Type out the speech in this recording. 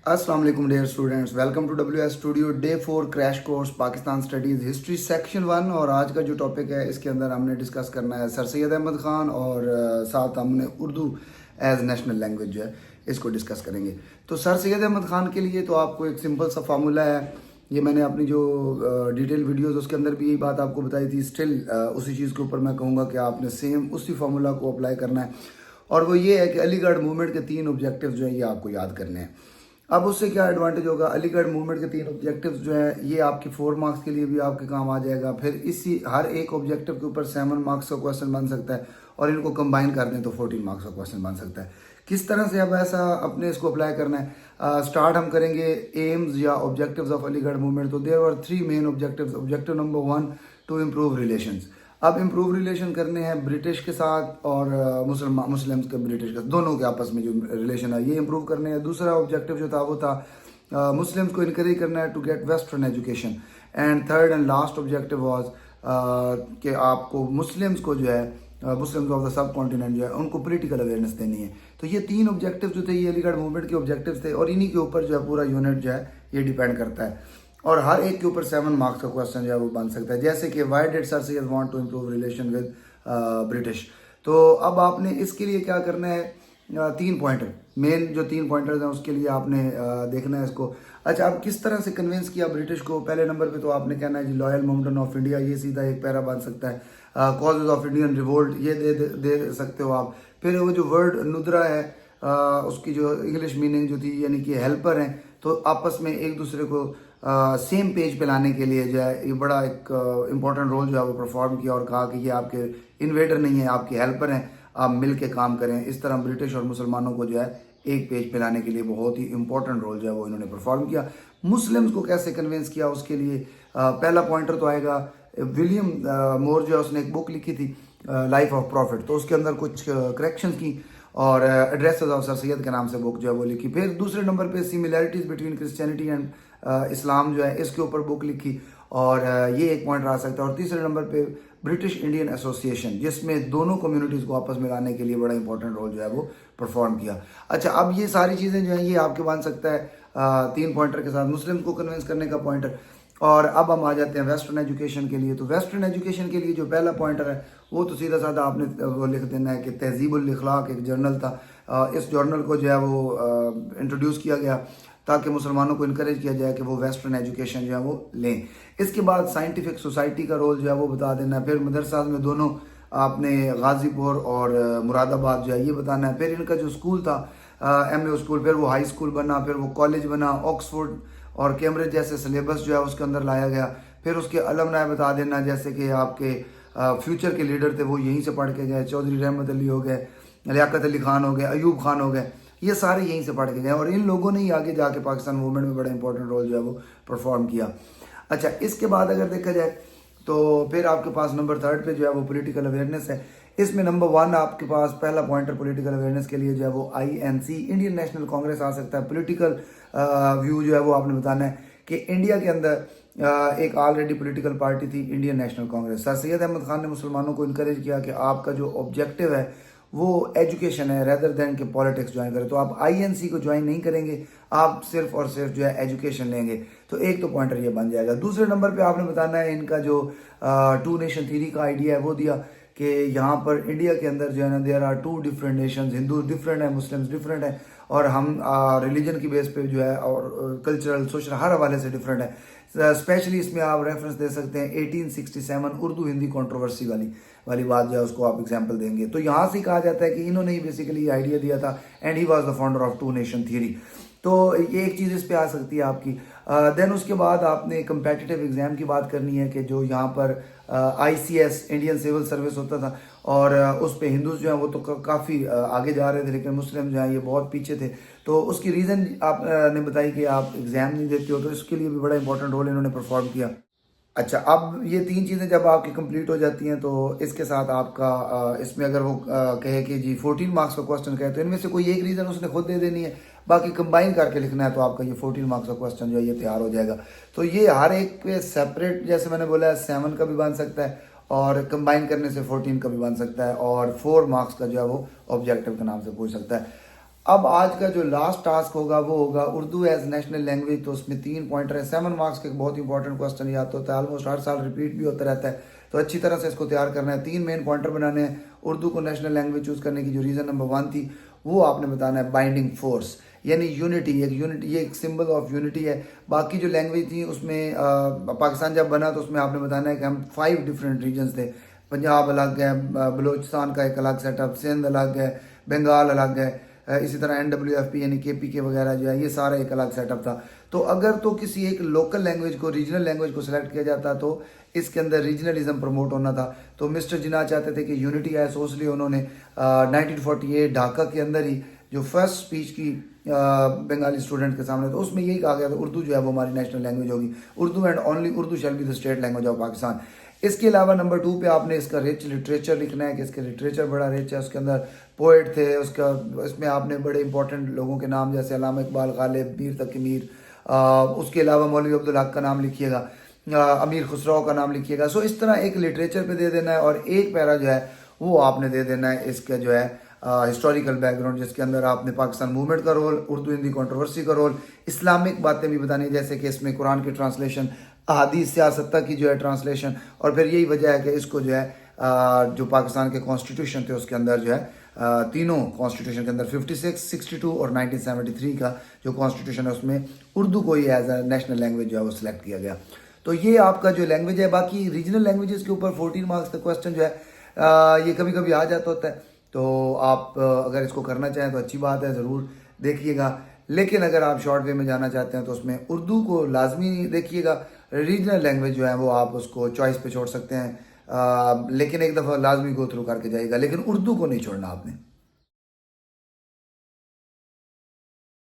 अस्सलाम वालेकुम dear students, welcome to WS studio day 4 crash course Pakistan studies history section 1। और आज का जो टॉपिक है इसके अंदर हमने डिस्कस करना है सर सैयद अहमद ख़ान और साथ हमने उर्दू एज नेशनल लैंग्वेज जो है इसको डिस्कस करेंगे। तो सर सैयद अहमद ख़ान के लिए तो आपको एक सिंपल सा फार्मूला है, ये मैंने अपनी जो डिटेल वीडियोस उसके अंदर भी यही बात आपको बताई थी। स्टिल उसी चीज़ के ऊपर मैं कहूँगा कि आपने सेम उसी फार्मूला को अप्लाई करना है, और वो ये है कि अलीगढ़ मूवमेंट के 3 ऑब्जेक्टिव्स जो हैं ये आपको याद करने हैं। अब उससे क्या एडवांटेज होगा, अलीगढ़ मूवमेंट के 3 ऑब्जेक्टिव्स जो है ये आपके 4 मार्क्स के लिए भी आपके काम आ जाएगा। फिर इसी हर एक ऑब्जेक्टिव के ऊपर 7 मार्क्स का क्वेश्चन बन सकता है, और इनको कंबाइन कर दें तो 14 मार्क्स का क्वेश्चन बन सकता है। किस तरह से अब ऐसा अपने इसको अप्लाई करना है, स्टार्ट हम करेंगे एम्स या ऑब्जेक्टिव्स ऑफ अलीगढ़ मूवमेंट। तो there were 3 main objectives. Objective number 1 to improve relations. अब इम्प्रूव रिलेशन करने हैं ब्रिटिश के साथ और मुस्लिम्स के, ब्रिटिश के दोनों के आपस में जो रिलेशन है ये इम्प्रूव करने हैं। दूसरा ऑब्जेक्टिव जो था वो था मुस्लिम्स को इनकरेज करना है to get western education. And third and last objective was कि आपको मुस्लिम्स को जो है Muslims of the subcontinent जो है उनको पॉलिटिकल अवेयरनेस देनी है। तो ये 3 ऑब्जेक्टिव जो थे ये अलीगढ़ मूवमेंट के ऑब्जेक्टिव्स थे, और इन्हीं के ऊपर जो है पूरा यूनिट जो है ये डिपेंड करता है। और हर एक के ऊपर 7 मार्क्स का क्वेश्चन जो है वो बन सकता है। जैसे कि why did sir Syed want to improve relation with British. तो अब आपने इसके लिए क्या करना है, 3 पॉइंटर, मेन जो 3 पॉइंटर्स हैं उसके लिए आपने देखना है इसको। अच्छा, अब किस तरह से कन्विंस किया ब्रिटिश को। पहले नंबर पे तो आपने कहना है जी लॉयल माउंटेन ऑफ इंडिया, ये सीधा एक पैरा बन सकता है। कॉजेज ऑफ इंडियन रिवोल्ट ये दे सकते हो आप। फिर वो जो वर्ड नुद्रा है उसकी जो इंग्लिश मीनिंग जो थी यानी कि हेल्पर हैं, तो आपस में एक दूसरे को सेम पेज पे लाने के लिए जो है ये बड़ा एक इम्पॉर्टेंट रोल जो है वो परफॉर्म किया, और कहा कि ये आपके इन्वेडर नहीं है, आपके हेल्पर हैं, आप मिल के काम करें। इस तरह ब्रिटिश और मुसलमानों को जो है एक पेज पे लाने के लिए बहुत ही इंपॉर्टेंट रोल जो है वो इन्होंने परफॉर्म किया। मुस्लिम्स को कैसे कन्विंस किया उसके लिए पहला पॉइंटर तो आएगा विलियम मोर जो है उसने एक बुक लिखी थी लाइफ ऑफ प्रॉफिट, तो उसके अंदर कुछ करेक्शन की और एड्रेसेस ऑफ सर सैयद के नाम से बुक जो है वो लिखी। फिर दूसरे नंबर पे similarities between Christianity and Islam जो है इसके ऊपर बुक लिखी, और ये एक पॉइंट रह सकता है। और तीसरे नंबर पे ब्रिटिश इंडियन एसोसिएशन, जिसमें दोनों कम्युनिटीज़ को आपस में लाने के लिए बड़ा इंपॉर्टेंट रोल जो है वो परफॉर्म किया। अच्छा, अब ये सारी चीज़ें जो हैं ये आपके बन सकता है 3 पॉइंटर के साथ मुस्लिम को कन्विंस करने का पॉइंटर। और अब हम आ जाते हैं वेस्टर्न एजुकेशन के लिए। तो वेस्टर्न एजुकेशन के लिए जो पहला पॉइंटर है वो तो सीधा साधा आपने वो लिख देना है कि तहजीबुल इखलाक एक जर्नल था। इस जर्नल को जो है वो इंट्रोड्यूस किया गया ताकि मुसलमानों को इनकरेज किया जाए कि वो वेस्टर्न एजुकेशन जो है वो लें। इसके बाद साइंटिफिक सोसाइटी का रोल जो है वो बता देना है। फिर मदरसा में दोनों आपने गाजीपुर और मुरादाबाद जो है ये बताना है। फिर इनका जो स्कूल था MA स्कूल, फिर वो हाई स्कूल बना, फिर वो कॉलेज बना, ऑक्सफोर्ड और कैम्ब्रिज जैसे सिलेबस जो है उसके अंदर लाया गया। फिर उसके अलमनाय बता देना, जैसे कि आपके फ्यूचर के लीडर थे वो यहीं से पढ़ के गए, चौधरी रहमत अली हो गए, लियाकत अली खान हो गए, अयूब खान हो गए, ये सारे यहीं से पढ़ के गए, और इन लोगों ने ही आगे जाके पाकिस्तान मूवमेंट में बड़ा इंपॉर्टेंट रोल जो है वो परफॉर्म किया। अच्छा, इसके बाद अगर देखा जाए तो फिर आपके पास नंबर 3 पे जो है वो पॉलिटिकल अवेयरनेस है। इसमें नंबर 1 आपके पास पहला पॉइंटर पॉलिटिकल अवेयरनेस के लिए जो है वो INC इंडियन नेशनल कांग्रेस आ सकता है। पॉलिटिकल व्यू जो है वो आपने बताना है कि इंडिया के अंदर एक ऑलरेडी पॉलिटिकल पार्टी थी इंडियन नेशनल कांग्रेस। सर सैयद अहमद खान ने मुसलमानों को इनकरेज किया कि आपका जो ऑब्जेक्टिव है वो एजुकेशन है रेदर देन के पॉलिटिक्स ज्वाइन करें। तो आप INC को ज्वाइन नहीं करेंगे, आप सिर्फ और सिर्फ जो है एजुकेशन लेंगे। तो एक तो पॉइंटर ये बन जाएगा। दूसरे नंबर पे आपने बताना है इनका जो 2 नेशन थ्योरी का आइडिया है वो दिया कि यहाँ पर इंडिया के अंदर जो है ना there are 2 different nations, Hindu different है, मुस्लिम्स डिफरेंट है, और हम रिलीजन की बेस पे जो है और कल्चरल सोशल हर हवाले से डिफरेंट है। स्पेशली इसमें आप रेफरेंस दे सकते हैं 1867 उर्दू हिंदी कंट्रोवर्सी वाली बात जो है उसको आप एग्जांपल देंगे। तो यहाँ से कहा जाता है कि इन्होंने ही बेसिकली आइडिया दिया था, and he was the founder of 2 nation theory. तो ये एक चीज़ इस पे आ सकती है आपकी। देन उसके बाद आपने कंपेटिटिव एग्जाम की बात करनी है कि जो यहाँ पर ICS इंडियन सिविल सर्विस होता था, और उस पे हिंदूज जो हैं वो तो काफ़ी आगे जा रहे थे, लेकिन मुस्लिम जो हैं ये बहुत पीछे थे। तो उसकी रीज़न आपने बताई कि आप एग्ज़ाम नहीं देते हो, तो इसके लिए भी बड़ा इंपॉर्टेंट रोल इन्होंने परफॉर्म किया। अच्छा, अब ये 3 चीज़ें जब आपकी कंप्लीट हो जाती हैं तो इसके साथ आपका इसमें अगर वो कहे कि जी 14 मार्क्स का क्वेश्चन कहे तो इनमें से कोई एक रीज़न उसने खुद दे देनी है, बाकी कंबाइन करके लिखना है, तो आपका ये 14 मार्क्स का क्वेश्चन जो है ये तैयार हो जाएगा। तो ये हर एक पे सेपरेट, जैसे मैंने बोला 7 का भी बन सकता है, और कंबाइन करने से 14 का भी बन सकता है, और 4 मार्क्स का जो है वो ऑब्जेक्टिव के नाम से पूछ सकता है। اب آج کا جو لاسٹ ٹاسک ہوگا وہ ہوگا اردو ایز نیشنل لینگویج. تو اس میں 3 پوائنٹر ہیں. 7 مارکس کا ایک بہت امپورٹنٹ کوسچن یاد ہوتا ہے, آلموسٹ ہر سال ریپیٹ بھی ہوتا رہتا ہے, تو اچھی طرح سے اس کو تیار کرنا ہے. 3 مین پوائنٹر بنانے ہیں. اردو کو نیشنل لینگویج چوز کرنے کی جو ریزن نمبر 1 تھی وہ آپ نے بتانا ہے بائنڈنگ فورس, یعنی یونٹی. یہ ایک سمبل آف یونٹی ہے. باقی جو لینگویج تھی اس میں پاکستان جب بنا تو اس میں آپ نے بتانا ہے کہ ہم 5 ڈفرینٹ ریجنز تھے. پنجاب الگ ہے, بلوچستان کا ایک الگ سیٹ اپ, سندھ الگ ہے, بنگال الگ ہے, اسی طرح NWFP یعنی KPK وغیرہ جو ہے یہ سارا ایک الگ سیٹ اپ تھا. تو اگر تو کسی ایک لوکل لینگویج کو, ریجنل لینگویج کو سلیکٹ کیا جاتا تو اس کے اندر ریجنلزم پروموٹ ہونا تھا. تو مسٹر جناح چاہتے تھے کہ یونٹی آئے, سو اس لیے انہوں نے 1948 ڈھاکہ کے اندر ہی جو فرسٹ اسپیچ کی بنگالی اسٹوڈنٹ کے سامنے, تو اس میں یہی کہا گیا تھا اردو جو ہے وہ ہماری نیشنل لینگویج ہوگی. Urdu and only Urdu shall be the state language of Pakistan. اس کے علاوہ نمبر 2 پہ آپ نے اس کا رچ لٹریچر لکھنا ہے کہ اس کے لٹریچر بڑا رچ ہے. اس کے اندر پوئٹ تھے, اس میں آپ نے بڑے امپورٹنٹ لوگوں کے نام جیسے علامہ اقبال, غالب, میر تقی میر, اس کے علاوہ مولوی عبدالحق کا نام لکھیے گا, امیر خسرو کا نام لکھیے گا. سو اس طرح ایک لٹریچر پہ دے دینا ہے, اور ایک پیرا جو ہے وہ آپ نے دے دینا ہے اس کا جو ہے ہسٹوریکل بیک گراؤنڈ, جس کے اندر آپ نے پاکستان موومنٹ کا رول, اردو ہندی کنٹروورسی کا رول, اسلامک باتیں بھی بتانی جیسے کہ اس میں قرآن کی ٹرانسلیشن, احادیث سیاستہ کی جو ہے ٹرانسلیشن, اور پھر یہی وجہ ہے کہ اس کو جو ہے جو پاکستان کے کانسٹیٹیوشن تھے اس کے اندر جو ہے تینوں کانسٹیٹیوشن کے اندر 56, 62 اور 1973 کا جو کانسٹیٹیوشن ہے اس میں اردو کو ہی ایز اے نیشنل لینگویج جو ہے وہ سلیکٹ کیا گیا. تو یہ آپ کا جو لینگویج ہے. باقی ریجنل لینگویجز کے اوپر 14 مارکس کا کوسچن جو ہے یہ کبھی کبھی آ جاتا ہوتا ہے, تو آپ اگر اس کو کرنا چاہیں تو اچھی بات ہے, ضرور دیکھیے گا. لیکن اگر آپ شارٹ وے میں جانا چاہتے ہیں تو اس میں اردو کو لازمی دیکھیے گا. ریجنل لینگویج جو ہے وہ آپ اس کو چوائس پہ چھوڑ سکتے ہیں, لیکن ایک دفعہ لازمی گو تھرو کر کے جائے گا, لیکن اردو کو نہیں چھوڑنا آپ نے.